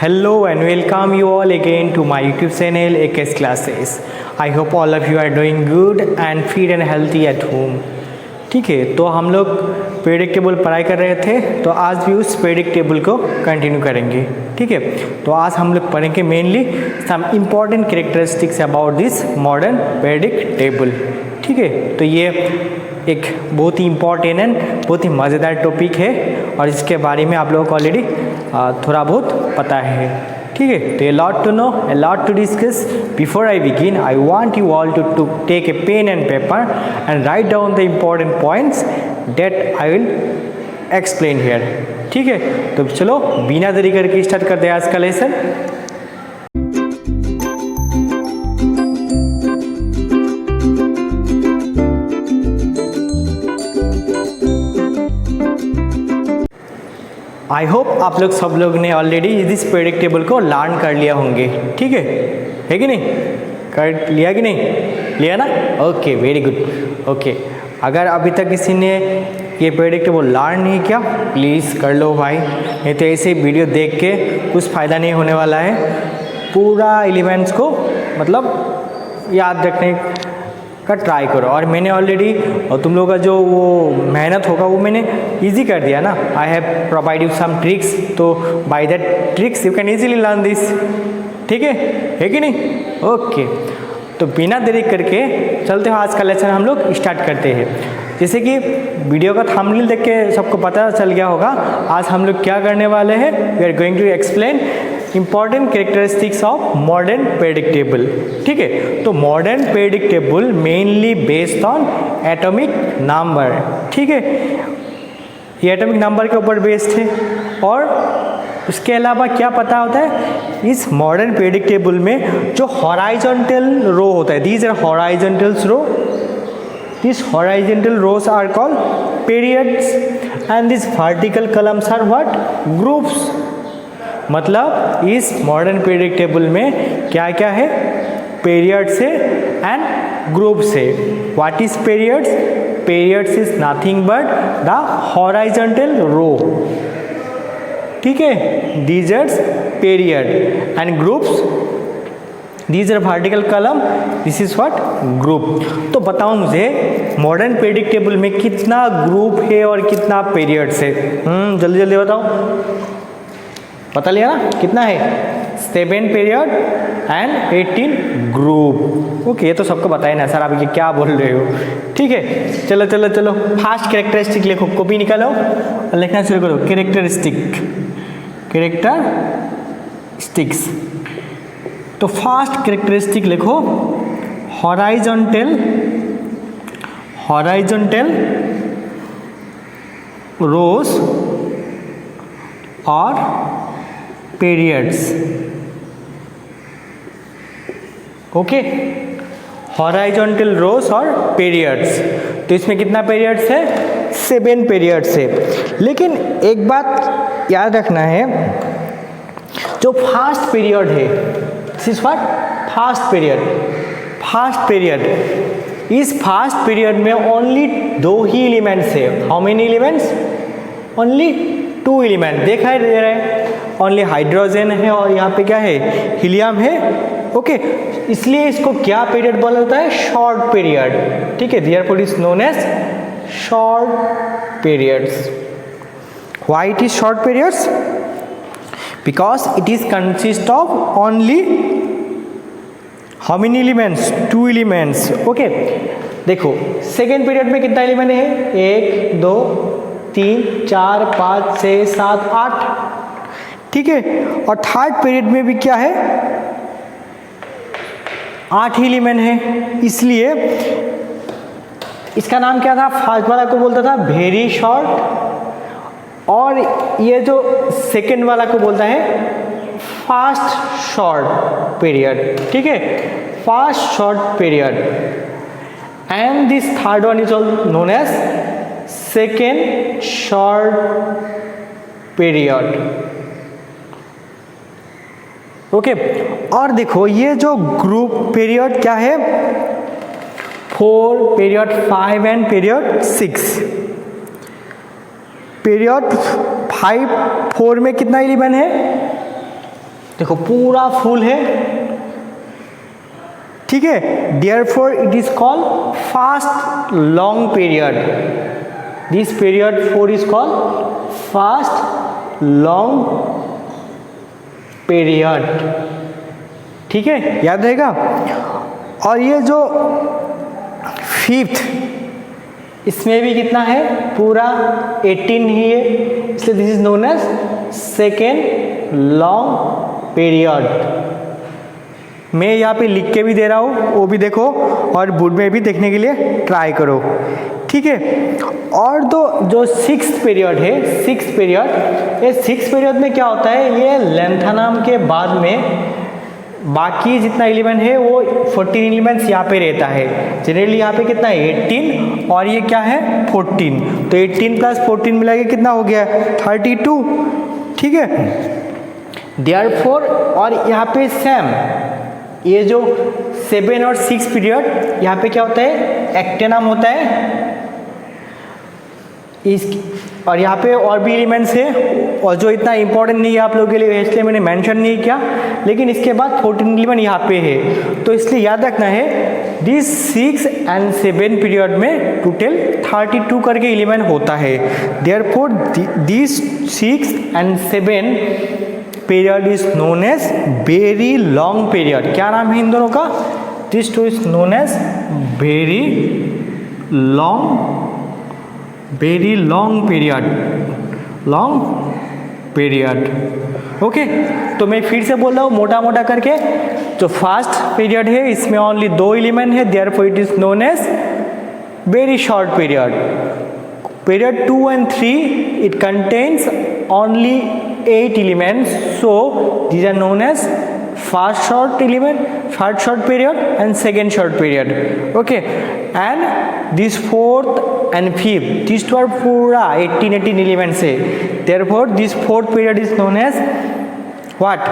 Hello and welcome you all again to my YouTube channel AKS Classes. I hope all of you are doing good and fit and healthy at home. ठीक है, तो हम लोग predict table पढ़ाई कर रहे थे, तो आज भी उस प्रेडिक्ट टेबल को कंटिन्यू करेंगे. ठीक है, तो आज हम लोग पढ़ेंगे mainly some important characteristics about this modern periodic table. ठीक है, तो ये एक बहुत ही इम्पॉर्टेंट एंड बहुत ही मज़ेदार टॉपिक है और इसके बारे में आप लोगों को ऑलरेडी थोड़ा बहुत पता है. ठीक है, तो a lot to know, a lot to discuss. Before I begin, I want you all to take a pen and paper and write down the important points that I will explain here. ठीक है, तो चलो बिना देरी करके start करते हैं आज का लेसन. आई होप आप लोग सब लोग ने ऑलरेडी इस प्रेडिक्ट टेबल को लर्न कर लिया होंगे. ठीक है कि नहीं? कर लिया कि नहीं लिया ना? Okay, very good. ओके, अगर अभी तक किसी ने ये प्रेडिक्ट टेबल लर्न नहीं किया, प्लीज़ कर लो भाई, नहीं तो ऐसे वीडियो देख के कुछ फ़ायदा नहीं होने वाला है. पूरा एलिमेंट्स को मतलब याद रखने का ट्राई करो. और मैंने ऑलरेडी तुम लोगों का जो वो मेहनत होगा वो मैंने इजी कर दिया ना. I have provide you some tricks, तो by that tricks you can easily learn this. ठीक है कि नहीं? ओके, तो बिना देरी करके चलते हो, आज का लेसन हम लोग स्टार्ट करते हैं. जैसे कि वीडियो का थंबनेल देख के सबको पता चल गया होगा, आज हम लोग क्या करने वाले हैं. We are going to explain important characteristics of modern periodic table. ठीक है, तो modern periodic table mainly based on atomic number. ठीक है, ये एटॉमिक नंबर के ऊपर बेस्ड है. और उसके अलावा क्या पता होता है, इस मॉडर्न प्रेडिक्ट टेबल में जो हॉराइजॉन्टल रो होता है, these are horizontals row. These horizontal rows are called periods and these vertical columns are what? Groups. मतलब इस मॉडर्न प्रेडिक्ट टेबल में क्या क्या है? पीरियड्स है एंड ग्रुप्स है. What is periods? Periods is nothing but the horizontal row. ठीक है, these are period and groups, these are vertical column, this is what? Group. तो बताओ मुझे मॉडर्न प्रेडिक्ट टेबल में कितना ग्रुप है और कितना पीरियड्स है? जल्दी जल्दी बताओ. बता लिया ना कितना है? 7 पीरियड एंड 18 ग्रुप. ओके, ये तो सबको बताया ना सर, आप ये क्या बोल रहे हो. ठीक है, चलो चलो चलो, फास्ट कैरेक्टरिस्टिक लिखो, कॉपी निकालो और लिखना शुरू करो. कैरेक्टरिस्टिक्स. तो फास्ट कैरेक्टरिस्टिक लिखो. हॉराइजॉन्टल रोज और पीरियड्स. ओके, हॉराइजॉन्टल रोज और पीरियड्स. तो इसमें कितना पीरियड्स है? 7 पीरियड्स है. लेकिन एक बात याद रखना है, जो फास्ट पीरियड है, this is what? Fast period. इस फास्ट पीरियड में ओनली 2 ही एलिमेंट्स है. How many elements? Only 2 element. देखा है दे रहा है, ओनली हाइड्रोजन है और यहाँ पे क्या है? हीलियम है. ओके, इसलिए इसको क्या पीरियड बोला जाता है? Short period. ठीक है, therefore is known as short periods. Why it is short periods? Because it is consist of only how many elements? 2 elements. Okay, देखो सेकेंड पीरियड में कितना एलिमेंट है? 1 2 3 4 5 6 7 8. ठीक है, और थर्ड पीरियड में भी क्या है? 8 एलिमेंट है. इसलिए इसका नाम क्या था? फर्स्ट वाला को बोलता था वेरी शॉर्ट, और ये जो सेकेंड वाला को बोलता है फास्ट शॉर्ट पीरियड. ठीक है, first short period. And this third one is also known as second short period. Okay, और देखो ये जो ग्रुप पीरियड क्या है? 4, पीरियड 5 एंड पीरियड 6. पीरियड 5 4 में कितना एलिमेंट है? देखो पूरा फुल है, ठीक है। Therefore it is called fast long period, this period 4 is called fast long period, ठीक है, याद रहेगा। और ये जो फिफ्थ, इसमें भी कितना है, पूरा 18 ही है, इसलिए this is known as second long period. मैं यहाँ पे लिख के भी दे रहा हूँ, वो भी देखो और बोर्ड में भी देखने के लिए ट्राई करो, ठीक है। और जो सिक्स्थ पीरियड है, सिक्स्थ पीरियड, ये सिक्स्थ पीरियड में क्या होता है, ये लेंथनाम के बाद में बाकी जितना एलिमेंट है वो 14 एलिमेंट्स यहाँ पे रहता है। जनरली यहाँ पे कितना है 18 और ये क्या है 14, तो 18 प्लस 14 मिला के कितना हो गया 32, ठीक है। देयरफॉर और यहाँ पे सेम, ये जो 7 और 6 पीरियड यहाँ पे क्या होता है एक्टेनाम होता है इस, और यहाँ पे और भी एलिमेंट्स है और जो इतना इंपॉर्टेंट नहीं है आप लोगों के लिए, इसलिए मैंने मेंशन नहीं किया। लेकिन इसके बाद 14 एलिमेंट यहाँ पे है, तो इसलिए याद रखना है दिस 6 और 7 पीरियड में टोटल 32 करके एलिमेंट होता है। देयरफॉर दिस 6 और 7 period is known as very long period. क्या नाम है इन दोनों का, this two is known as very long period, long period, okay. तो मैं फिर से बोल रहा हूँ मोटा मोटा करके, जो फास्ट पीरियड है इसमें ओनली 2 एलिमेंट है, therefore it is known as very short period. Period 2 and 3 it contains only 8 elements, so these are known as first short period and second short period, okay. And this fourth and fifth, these two are पूरा 18 elements है, therefore this fourth period is known as what,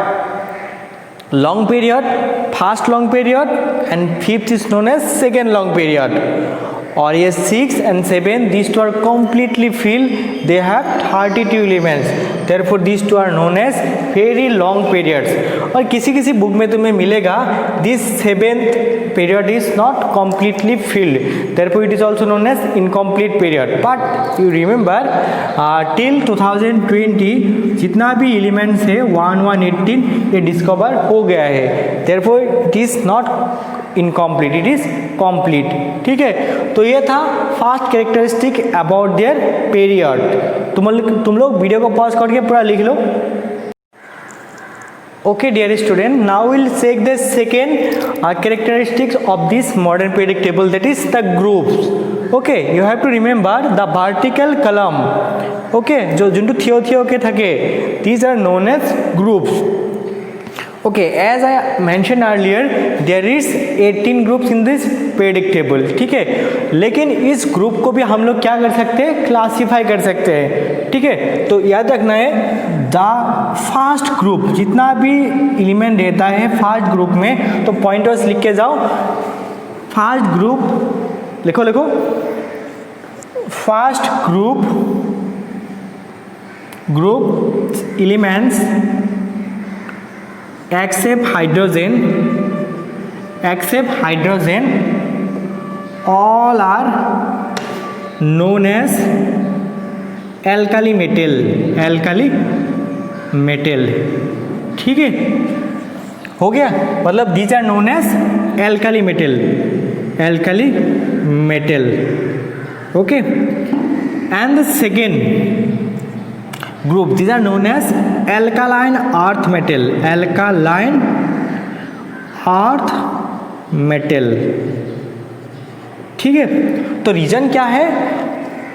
long period, first long period, and fifth is known as second long period. और ये 6 and 7 these two are completely filled, they have 32 elements, therefore these two are known as very long periods. और किसी किसी book में तुम्हें मिलेगा this 7th period is not completely filled, therefore it is also known as incomplete period. But you remember till 2020 जितना भी elements है 118 ये डिस्कवर हो गया है, therefore it is not incomplete, it is complete, ठीक है। तो ये था first characteristic about their period. तुम लोग वीडियो को पॉज करके पूरा लिख लो। Okay dear student, now will check the second characteristics of this modern period table, that is the groups. Okay, you have to remember the vertical column, okay, जो जोंटू थियो थियो के थके, these are known as groups. Okay, as I mentioned earlier, there is 18 groups in this periodic table, ठीक है। लेकिन इस ग्रुप को भी हम लोग क्या कर सकते हैं, क्लासीफाई कर सकते हैं, ठीक है। तो याद रखना है द फास्ट ग्रुप, जितना भी एलिमेंट रहता है फास्ट ग्रुप में, तो पॉइंटर्स लिख के जाओ। फास्ट ग्रुप लिखो, fast group elements except hydrogen all are known as alkali metal, ठीक है, हो गया। मतलब these are known as alkali metal, okay. And the second group, these are known as alkaline earth metal, ठीक है। तो reason क्या है,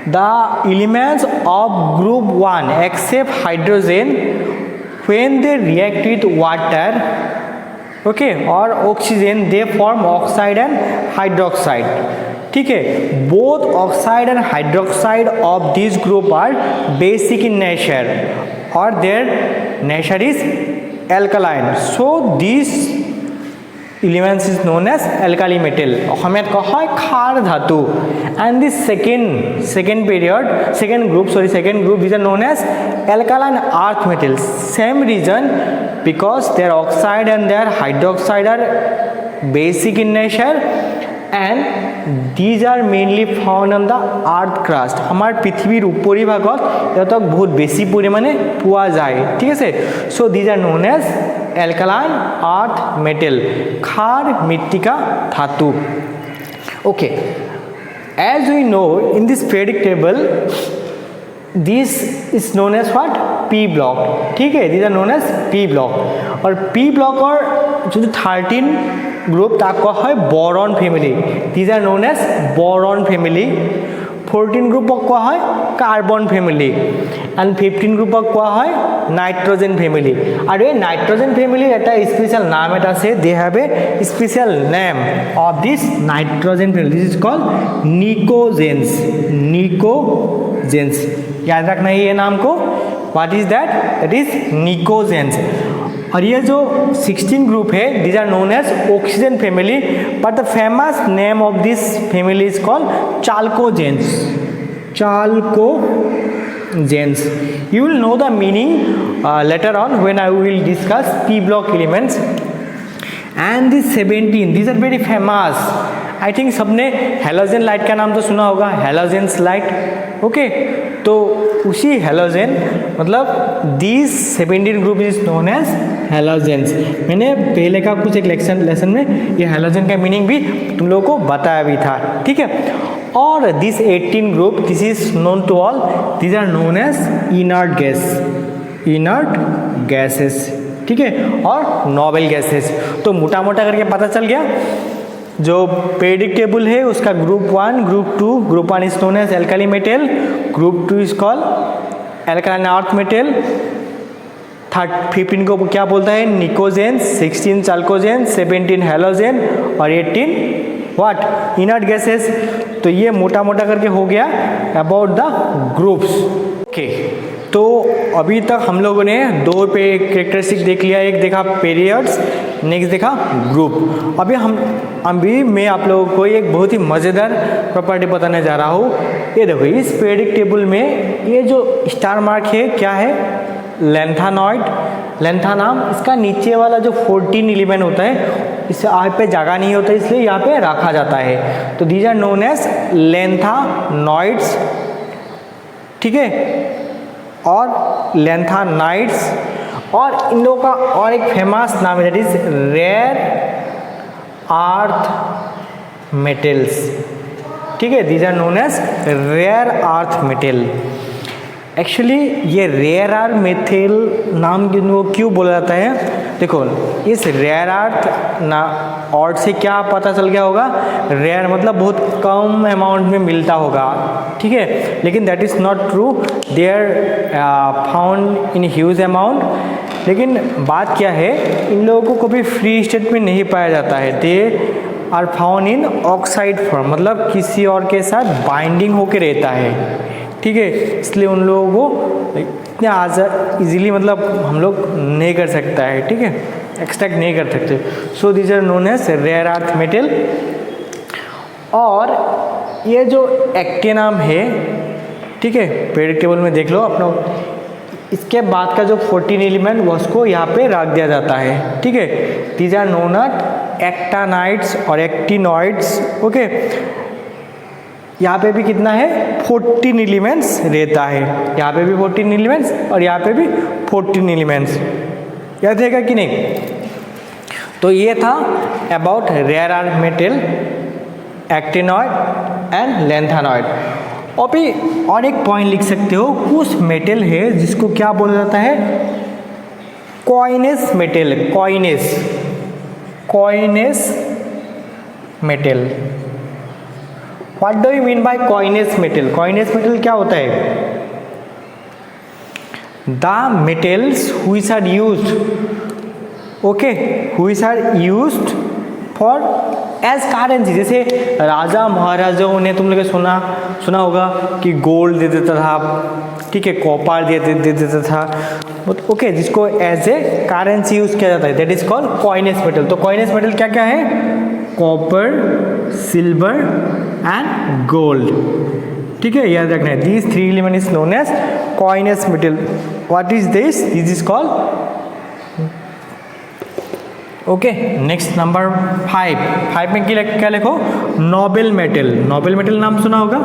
the elements of group 1 except hydrogen when they react with water, okay, और oxygen, they form oxide and hydroxide, ठीक है। Both oxide and hydroxide of this group are basic in nature और their nature is alkaline, so this elements is known as alkali metal, অসমীয়াত কোৱা হয় ক্ষাৰ ধাতু, and the second group these are known as alkaline earth metals. Same reason, because their oxide and their hydroxide are basic in nature and these are mainly found on the earth crust. আমাৰ পৃথিৱীৰ উপৰি ভাগত ইহঁতক বহুত বেছি পৰিমাণে পোৱা যায়, ঠিক আছে। so these are known as alkaline earth metal, ক্ষাৰ মৃত্তিকা ধাতু। okay, as we know in this periodic table this is known as what, p block, ठीक है। these are known as p block, और p block और जो 13 group ताक कोৱা হয় boron family, these are known as boron family। 14 গ্ৰুপক কোৱা হয় carbon family, and 15 গ্ৰুপক কোৱা হয় নাইট্ৰজেন ফেমিলি। আৰু এই নাইট্ৰজেন ফেমিলিৰ এটা স্পেচিয়েল নাম এটা আছে, they have a special name of this nitrogen family, this is called pnictogens. याद रखना है ये नाम को, what is that, that is pnictogens. और ये जो 16 ग्रुप है these are known as oxygen family, but the famous name of this family is called chalcogens। you will know the meaning later on when I will discuss p block elements। and these 17 these are very famous, I think सबने halogen light का नाम तो सुना होगा, halogens light, okay. तो उसी halogen मतलब this 17 group is known as halogens. मैंने पहले का कुछ एक लेसन में ये हेलोजन का मीनिंग भी तुम लोगों को बताया भी था, ठीक है। और this 18 group this is known to all, this are known as inert gases, ठीक है, और नोबल गैसेस। तो मोटा मोटा करके पता चल गया जो पेरियोडिक टेबल है उसका group 1, group 2, group 1 is known as alkali metal, group 2 is called alkaline earth metal, 15 को क्या बोलता है निकोजेंस, 16 चाल्कोजेंस, 17 हेलोजेन और 18 व्हाट इनर्ट गैसेस। तो ये मोटा मोटा करके हो गया अबाउट द ग्रुप्स, ओके। तो अभी तक हम लोगों ने दो पे कैरेक्टरिस्टिक देख लिया, एक देखा पीरियड्स, नेक्स्ट देखा ग्रुप। अभी मैं आप लोगों को एक बहुत ही मज़ेदार प्रॉपर्टी बताने जा रहा हूँ। ये देखो इस पीरियोडिक टेबल में ये जो स्टार मार्क है क्या है, लेंथानॉइड, लेंथा नाम इसका नीचे वाला जो 14 एलिमेंट होता है इससे यहाँ पे जगह नहीं होता इसलिए यहाँ पे रखा जाता है। तो दीज आर नोन एज लेंथानॉइड्स, ठीक है, और लेंथानाइट्स। और इन लोगों का और एक फेमस नाम है that is rare earth metals, ठीक है, these are known as rare earth metal. Actually ये रेयर अर्थ मेटल नाम क्यों बोला जाता है, देखो इस रेयर अर्थ ना अर्थ से क्या पता चल गया होगा, रेयर मतलब बहुत कम अमाउंट में मिलता होगा, ठीक है, लेकिन that is not true, they are found in huge amount. लेकिन बात क्या है, इन लोगों को कभी फ्री स्टेट में नहीं पाया जाता है, they are found in oxide form, मतलब किसी और के साथ बाइंडिंग होकर रहता है, ठीक है, इसलिए उन लोगों को इतने इजीली मतलब हम लोग नहीं कर सकता है, ठीक है, एक्सट्रैक्ट नहीं कर सकते। So these are known as rare earth metal. और ये जो एक्टिनाम है, ठीक है, पीरियोडिक टेबल में देख लो अपना, इसके बाद का जो 14 एलिमेंट वो उसको यहाँ पे रख दिया जाता है, ठीक है, दीज आर नोन एज एक्टानाइट्स और एक्टिनॉइड्स, ओके। यहाँ पे भी कितना है 14 एलिमेंट्स रहता है, यहाँ पे भी 14 एलिमेंट्स और यहाँ पे भी 14 एलिमेंट्स, याद रहेगा कि नहीं। तो ये था about rare earth metal, actinoid and lanthanoid. और भी और एक पॉइंट लिख सकते हो, कुछ मेटल है जिसको क्या बोला जाता है, coinage metal, coinage metal. What do you mean by coinage metal, coinage metal क्या होता है, the metals which are used, okay, which are used for as currency. जैसे राजा महाराजाओं ने तुम लोग सुना होगा कि गोल्ड दे देता था, ठीक है, कॉपर दे देता था, ओके, जिसको एज ए करेंसी यूज किया जाता है, that is called coinage metal. तो कॉइनेज मेटल क्या क्या है? कॉपर, सिल्वर एंड गोल्ड, ठीक है, याद रखना है। These three element is known as coinage metal. What is this? This is called, okay. Next number 5 में क्या लिखो? Nobel metal. नोबल मेटल नाम सुना होगा।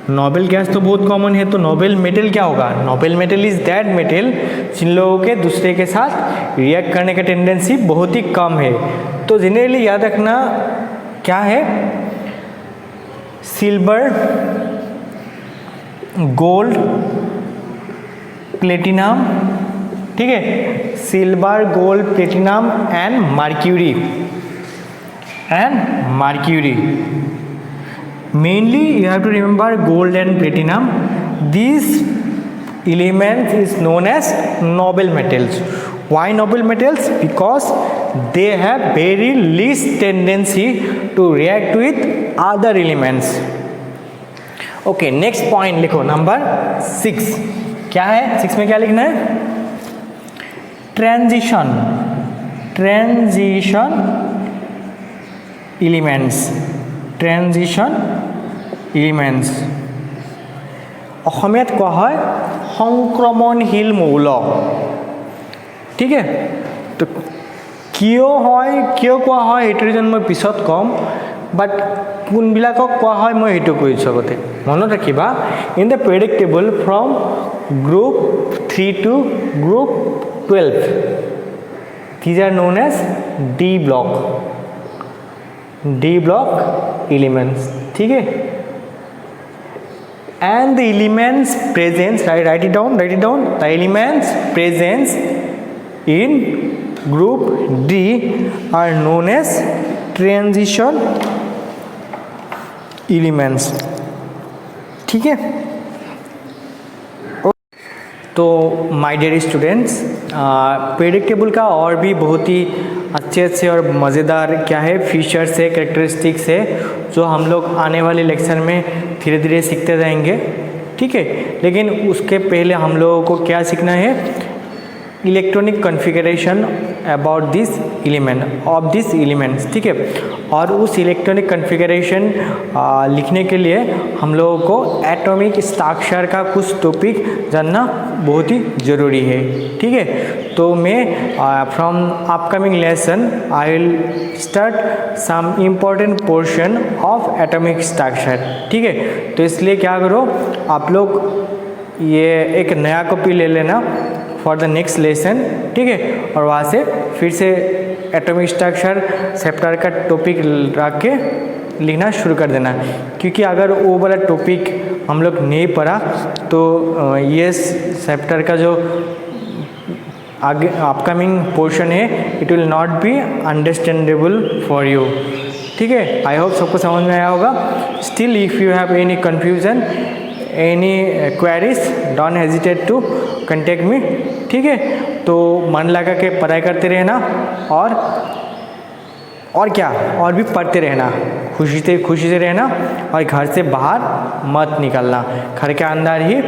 नोबल गैस तो बहुत कॉमन है, तो नोबल मेटल क्या होगा? Noble metal is that metal जिन लोगों के दूसरे के साथ रिएक्ट करने का टेंडेंसी बहुत ही कम है। तो जनरली याद रखना क्या है? सिल्वर, गोल्ड, प्लेटिनम, ठीक है, silver, gold, platinum and mercury. Mainly you have to remember gold and platinum. These elements is known as noble metals. Why noble metals? Because they have very least tendency to react with other elements. Okay, next point लिखो, number 6 क्या है? 6 में क्या लिखना है? Transition elements অসমীয়াত কোৱা হয় সংক্ৰমণশীল মৌল, ঠিক আছে। তো কিয় কোৱা হয় এইটো ৰিজন মই পিছত ক'ম, বাট কোনবিলাকক কোৱা হয় মই এইটো কৈছোঁ আগতে, মনত ৰাখিবা। In the periodic table from group 3 to group 12, these are known as D block elements, ठीक है। and the elements presence, write it down, the elements presence in group D are known as transition elements, ठीक है। तो my dear students, periodic table का और भी बहुत ही अच्छे और मज़ेदार क्या है फीचर्स है, कैरेक्टरिस्टिक्स है, जो हम लोग आने वाले लेक्चर में धीरे धीरे सीखते जाएंगे, ठीक है। लेकिन उसके पहले हम लोगों को क्या सीखना है? Electronic configuration about this element of this elements, ठीक है। और उस इलेक्ट्रॉनिक कॉन्फ़िगरेशन लिखने के लिए हम लोगों को एटॉमिक स्ट्रक्चर का कुछ टॉपिक जानना बहुत ही ज़रूरी है, ठीक है। तो मैं from upcoming lesson I will start some important portion of atomic structure, ठीक है। तो इसलिए क्या करो, आप लोग ये एक नया कॉपी ले लेना फॉर द नेक्स्ट लेसन, ठीक है। और वहाँ से फिर से एटॉमिक स्ट्रक्चर चैप्टर का टॉपिक रख के लिखना शुरू कर देना, क्योंकि अगर वो वाला टॉपिक हम लोग नहीं पढ़ा तो ये चैप्टर का जो आगे अपकमिंग पोर्शन है it will not be understandable for you, ठीक है। आई होप सबको समझ में आया होगा। Still if you have any confusion, any queries, don't hesitate to contact me, ठीक है। तो मन लगा के पढ़ाई करते रहना और क्या, और भी पढ़ते रहना, खुशी से रहना, और घर से बाहर मत निकलना, घर के अंदर ही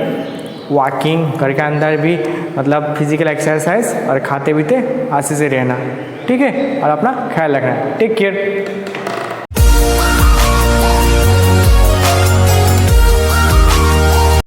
वॉकिंग, घर के अंदर भी मतलब फिजिकल एक्सरसाइज, और खाते पीते अच्छे से रहना, ठीक है। और अपना ख्याल रखना। Take care.